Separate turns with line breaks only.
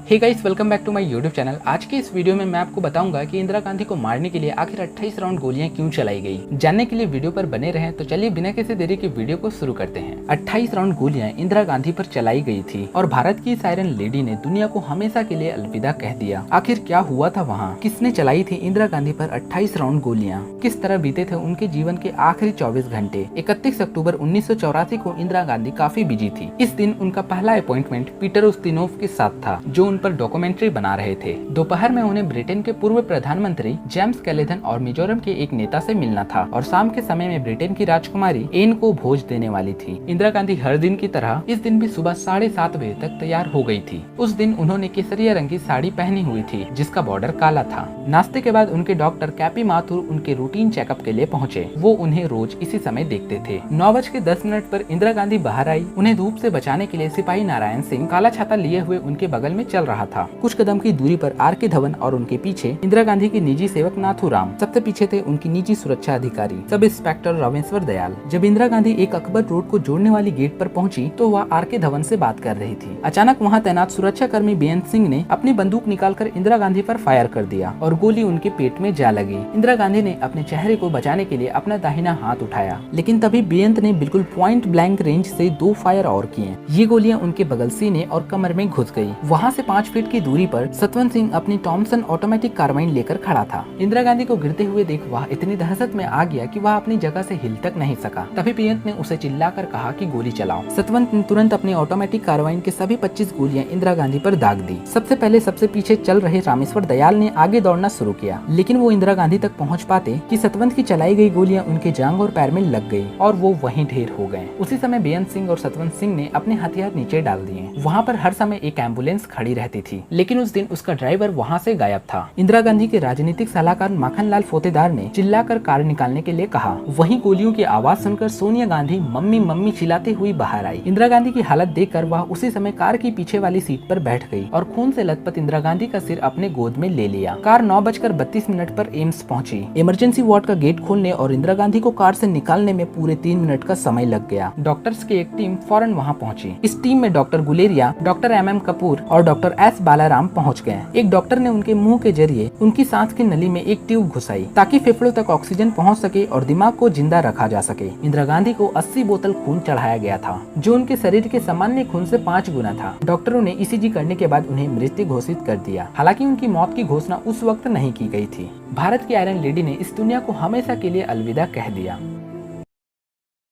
Hey guys, welcome back to my YouTube channel. आज के इस वीडियो में मैं आपको बताऊंगा कि इंदिरा गांधी को मारने के लिए आखिर 28 राउंड गोलियां क्यों चलाई गई। जानने के लिए वीडियो पर बने रहें। तो चलिए बिना किसी देरी के वीडियो को शुरू करते हैं। 28 राउंड गोलियां इंदिरा गांधी पर चलाई गई थी और भारत की सायरन लेडी ने दुनिया को हमेशा के लिए अलविदा कह दिया। आखिर क्या हुआ था वहाँ, किसने चलाई थी इंदिरा गांधी पर 28 राउंड गोलियां, किस तरह बीते थे उनके जीवन के आखिरी 24 घंटे। 31 अक्टूबर 1984 को इंदिरा गांधी काफी बिजी थी। इस दिन उनका पहला अपॉइंटमेंट पीटर उस्तिनोव के साथ था, जो उन पर डॉक्यूमेंट्री बना रहे थे। दोपहर में उन्हें ब्रिटेन के पूर्व प्रधानमंत्री जेम्स कैलेथन और मिजोरम के एक नेता से मिलना था और शाम के समय में ब्रिटेन की राजकुमारी एन को भोज देने वाली थी। इंदिरा गांधी हर दिन की तरह इस दिन भी सुबह 7:30 बजे तक तैयार हो गई थी। उस दिन उन्होंने केसरिया रंग की साड़ी पहनी हुई थी जिसका बॉर्डर काला था। नाश्ते के बाद उनके डॉक्टर कैपी माथुर उनके रूटीन चेकअप के लिए पहुँचे। वो उन्हें रोज इसी समय देखते थे। 9:10 पर इंदिरा गांधी बाहर आई। उन्हें धूप से बचाने के लिए सिपाही नारायण सिंह काला छाता लिए हुए उनके बगल में चल रहा था। कुछ कदम की दूरी पर आर.के. धवन और उनके पीछे इंदिरा गांधी के निजी सेवक नाथूराम। सबसे पीछे थे उनकी निजी सुरक्षा अधिकारी सब इंस्पेक्टर रामेश्वर दयाल। जब इंदिरा गांधी एक अकबर रोड को जोड़ने वाली गेट पर पहुंची तो वह आर.के. धवन से बात कर रही थी। अचानक वहां तैनात सुरक्षा कर्मी बेअंत सिंह ने अपनी बंदूक निकालकर इंदिरा गांधी पर फायर कर दिया और गोली उनके पेट में जा लगी। इंदिरा गांधी ने अपने चेहरे को बचाने के लिए अपना दाहिना हाथ उठाया, लेकिन तभी बेअंत ने बिल्कुल पॉइंट ब्लैंक रेंज से 2 फायर और किए। ये गोलियां उनके बगल सीने और कमर में घुस गई। वहाँ से 5 फीट की दूरी पर सतवंत सिंह अपनी थॉमसन ऑटोमेटिक कार्बाइन लेकर खड़ा था। इंदिरा गांधी को गिरते हुए देख वह इतनी दहशत में आ गया कि वह अपनी जगह से हिल तक नहीं सका। तभी बेअंत ने उसे चिल्लाकर कहा कि गोली चलाओ। सतवंत ने तुरंत अपनी ऑटोमेटिक कार्बाइन के सभी 25 गोलियां इंदिरा गांधी पर दाग दी। सबसे पहले सबसे पीछे चल रहे रामेश्वर दयाल ने आगे दौड़ना शुरू किया, लेकिन वो इंदिरा गांधी तक पहुँच पाते कि सतवंत की चलाई गई गोलियां उनके जांघ और पैर में लग गई और वो वहीं ढेर हो गए। उसी समय बेअंत सिंह और सतवंत सिंह ने अपने हथियार नीचे डाल दिए। वहाँ पर हर समय एक एम्बुलेंस खड़ी रहती थी, लेकिन उस दिन उसका ड्राइवर वहाँ से गायब था। इंदिरा गांधी के राजनीतिक सलाहकार माखनलाल फोतेदार ने चिल्लाकर कार निकालने के लिए कहा। वहीं गोलियों की आवाज सुनकर सोनिया गांधी मम्मी मम्मी चिल्लाती हुई बाहर आई। इंदिरा गांधी की हालत देखकर वह उसी समय कार की पीछे वाली सीट पर बैठ गई और खून से लथपथ इंदिरा गांधी का सिर अपने गोद में ले लिया। कार 9:32 पर एम्स पहुंची। इमरजेंसी वार्ड का गेट खोलने और इंदिरा गांधी को कार से निकालने में पूरे 3 मिनट का समय लग गया। डॉक्टर्स की एक टीम फौरन वहां पहुंची। इस टीम में doctor Guleria, doctor M Kapoor और डॉक्टर एस बालाराम पहुंच गए। एक डॉक्टर ने उनके मुंह के जरिए उनकी सांस की नली में एक ट्यूब घुसाई ताकि फेफड़ों तक ऑक्सीजन पहुंच सके और दिमाग को जिंदा रखा जा सके। इंदिरा गांधी को 80 बोतल खून चढ़ाया गया था, जो उनके शरीर के सामान्य खून से 5 गुना था। डॉक्टरों ने ईसीजी करने के बाद उन्हें मृत्यु घोषित कर दिया। हालांकि उनकी मौत की घोषणा उस वक्त नहीं की गई थी। भारत की आयरन लेडी ने इस दुनिया को हमेशा के लिए अलविदा कह दिया।